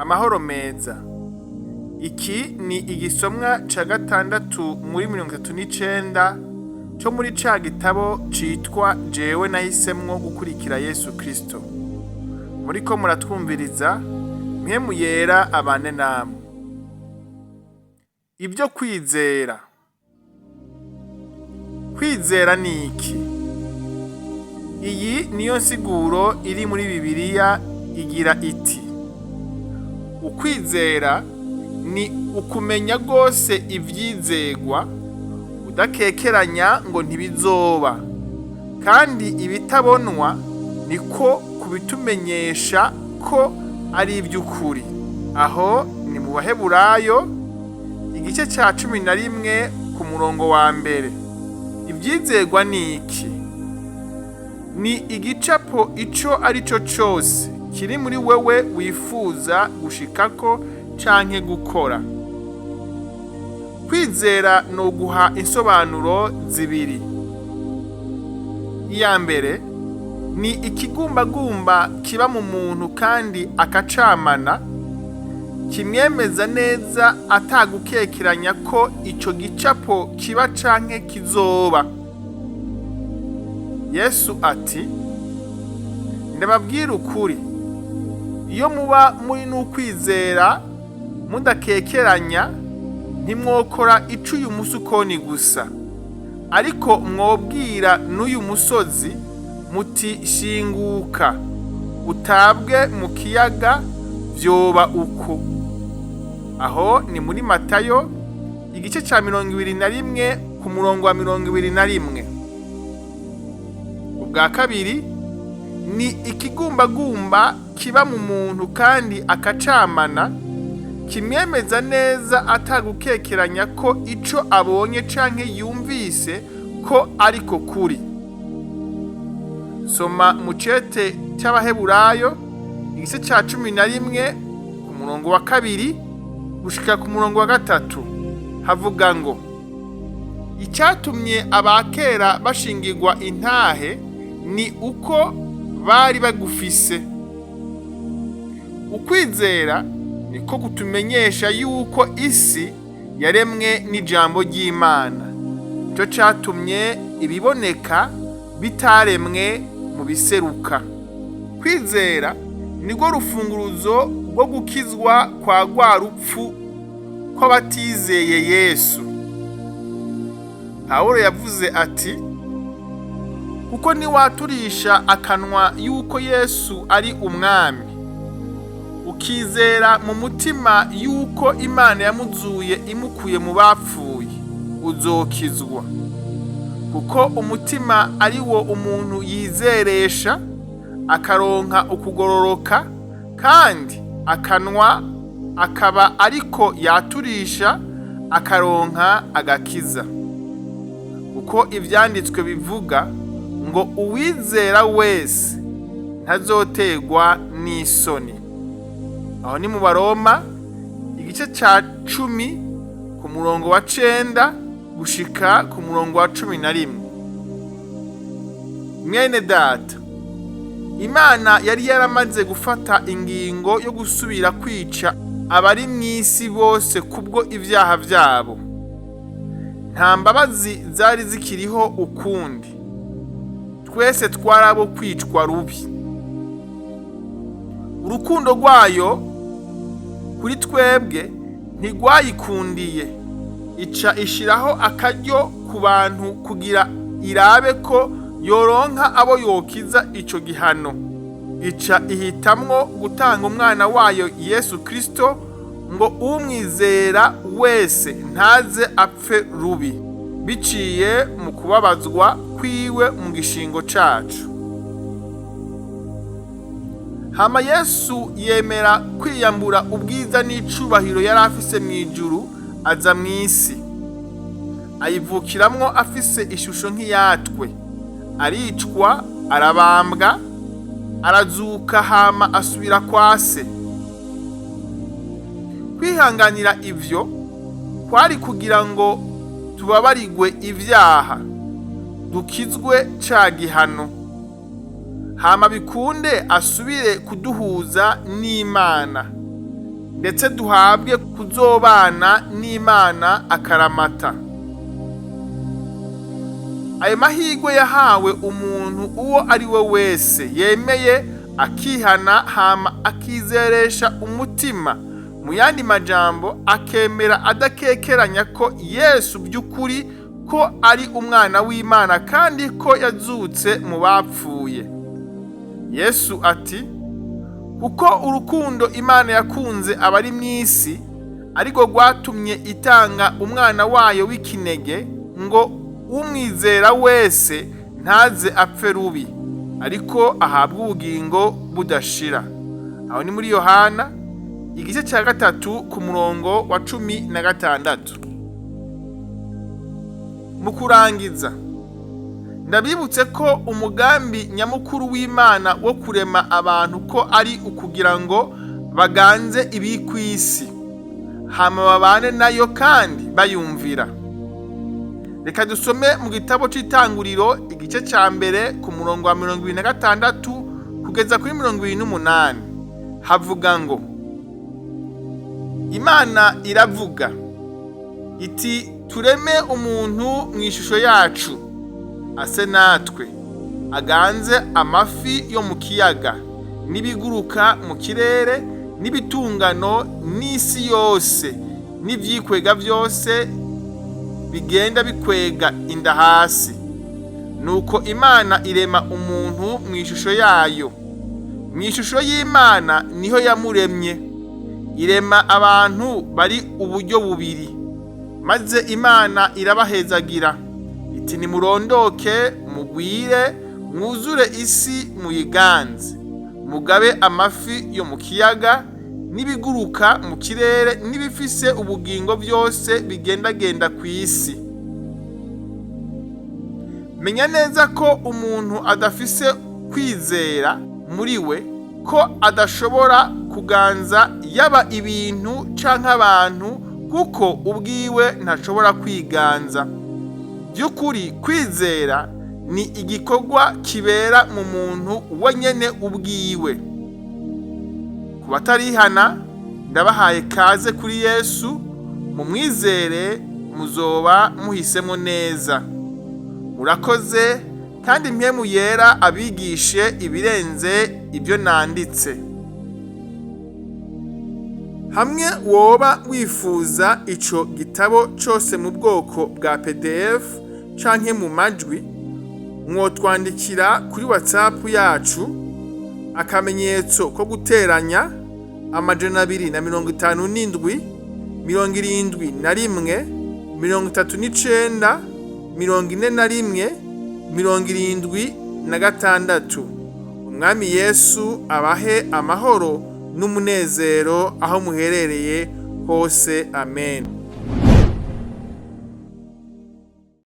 Amahoro meza. Iki ni igisomwa ca gatandatu muri 39 cyo muri ca gitabo citwa JEWE NAHISEMWO gukurikira YESU KRISTO. Muriko muratwumviriza, mpemu yera abane namwe. Ibyo kwizera. Kwizera ni iki? Iyi niyo nsiguro iri muri Bibiliya igira iti: ukwizera ni ukumenya rwose ivyizegwa, udakekeranya ngo ntibizoba, kandi ibitabonwa niko kubitumenyesha ko ari ivy'ukuri. Aho ni mu Baheburayo igice ca 11 ku murongo wa mbere. Ivyizegwa ni iki? Ni igicapo ico arico cose kiri muri wewe wifuza gushikako canke gukora. Kwizera no guha insobanuro zibiri. Iya mbere ni ikigumbagumba kiba mu muntu kandi akacamana, kimwemeza neza atagukekeranya ko ico gicapo kiba canke kizoba. Yesu ati: ndababwira ukuri, iyo muba muri n'ukwizera mudakekeranya, ntimwokora ico uyu musukoni gusa, ariko mwobwira n'uyu musozi muti shinguka utabwe mu kiyaga, vyoba uko. Aho ni muri Matayo igice ca 21 ku murongo wa 21. Ubwa kabiri ni ikigumbagumba kiba mu muntu kandi akacamana, kimwemeza neza atagukekeranya ko ico abonye canke yumvise ko ariko kuri. Soma mu cete c'Abaheburayo igice ca 11 ku murongo wa 2 gushika ku murongo wa 3, havuga ngo: icyatumye abakera bashingirwa intahe ni uko bari bagufise. Ukwizera niko kutumenyesha yuko isi yaremwe n'ijambo ry'Imana. Cyo cyatumye ibiboneka bitaremwe mu biseruka. Kwizera niko rufunguruzo rwo gukizwa kwa rwa rupfu kw'abatizeye Yesu. Pawulo yavuze ati: kuko niwaturisha akanwa yuko Yesu ari umwami, ukizera mu mutima yuko Imana yamuzuye imukuye mu bapfuye, uzokizwa. Kuko umutima ari wo umuntu yizeresha akaronka ukugororoka, kandi akanwa akaba ariko yaturisha akaronka agakiza. Kuko ivyanditswe bivuga ngo uwizera wese ntazotegwa n'isoni. Aho ni mu Baroma igice ca 10 ku murongo wa 9 gushika ku murongo wa 11. Mwene data, Imana yari yaramaze gufata ingingo yo gusubira kwica abari mw'isi bose kubwo ivyaha vyabo. Nta mbabazi zari zikiriho ukundi. Twese twarabo kwicwa rubi. Urukundo rwayo kuri twebwe ntigwayikundiye, ica ishiraho akaryo ku bantu kugira irabe ko yoronka abo yokiza ico gihano. Ica ihitamwo gutanga umwana wayo Yesu Kristo ngo umwizera wese ntaze apfe rubi, biciye mu kubabazwa kwiwe mu gishingo cacu. Hama Yesu yemera kwiyambura ubwiza n'icubahiro yari afise mw'ijuru, aza mw'isi. Ayivukiramwo afise ishusho nk'iyatwe, aricwa, arabambwa, arazuka, hama asubira kwa se. Kwihanganira ivyo kwari kugira ngo tubabarigwe ivyaha, dukizwe ca gihano, hama bikunde asubire kuduhuza n'Imana. ndetse duhabwe kuzobana n'Imana akaramata. Ayo mahirwe yahawe umuntu uwo ari we wese yemeye akihana hama akizeresha umutima, mu yandi majambo akemera adakekeranya ko Yesu by'ukuri ko ari umwana w'Imana kandi ko yazutse mu bapfuye. Yesu ati, kuko urukundo Imana yakunze abari mw'isi ariko rwatumye itanga umwana wayo w'ikinege ngo umwizera wese ntaze apfe rubi ariko ahabwe ubugingo budashira. Aho ni muri Yohana igice cya 3 ku murongo wa 16. Mu kurangiza, ndabibutse ko umugambi nyamukuru w'Imana wo kurema abantu ko ari ukugira ngo baganze ibikwisi hama babane nayo kandi bayumvira. Reka dusome mu gitabo c'Itanguriro igice ca mbere ku murongo wa 26 kugeza kuri 28. Havuga ngo, Imana iravuga iti, tureme umuntu mu ishusho yacu ase natwe, aganze amafi yo mu kiyaga n'ibiguruka mu kirere n'ibitungano n'isi yose n'ivyikwega vyose bigenda bikwega inda hasi. Nuko Imana irema umuntu mu ishusho yayo, mu ishusho y'Imana niho yamuremye, irema abantu bari uburyo bubiri. Maze Imana irabahezagira iti, nimurondoke mugwire mwuzure isi muyiganze, mugabe amafi yo mu kiyaga n'ibiguruka mu kirere n'ibifise ubugingo byose bigendagenda ku isi. Menya neza ko umuntu adafise kwizera muri we ko adashobora kuganza yaba ibintu canke abantu, kuko ubwiwe ntashobora kwiganza. By'ukuri kwizera ni igikorwa kibera mu muntu wenyene ubwiwe. Ku batarihana, ndabahaye kaze kuri Yesu, mumwizere muzoba muhisemwo neza. Murakoze, kandi mpemu yera abigishe ibirenze ibyo nanditse. Hamwe woba wifuza ico gitabo cose mu bwoko bwa PDF canke mu majwi, mwotwandikira kuri WhatsApp yacu akamenyetso ko guteranya 257 71 39 41 76. Umwami Yesu abahe amahoro n'umunezero aho muherereye hose. Amen.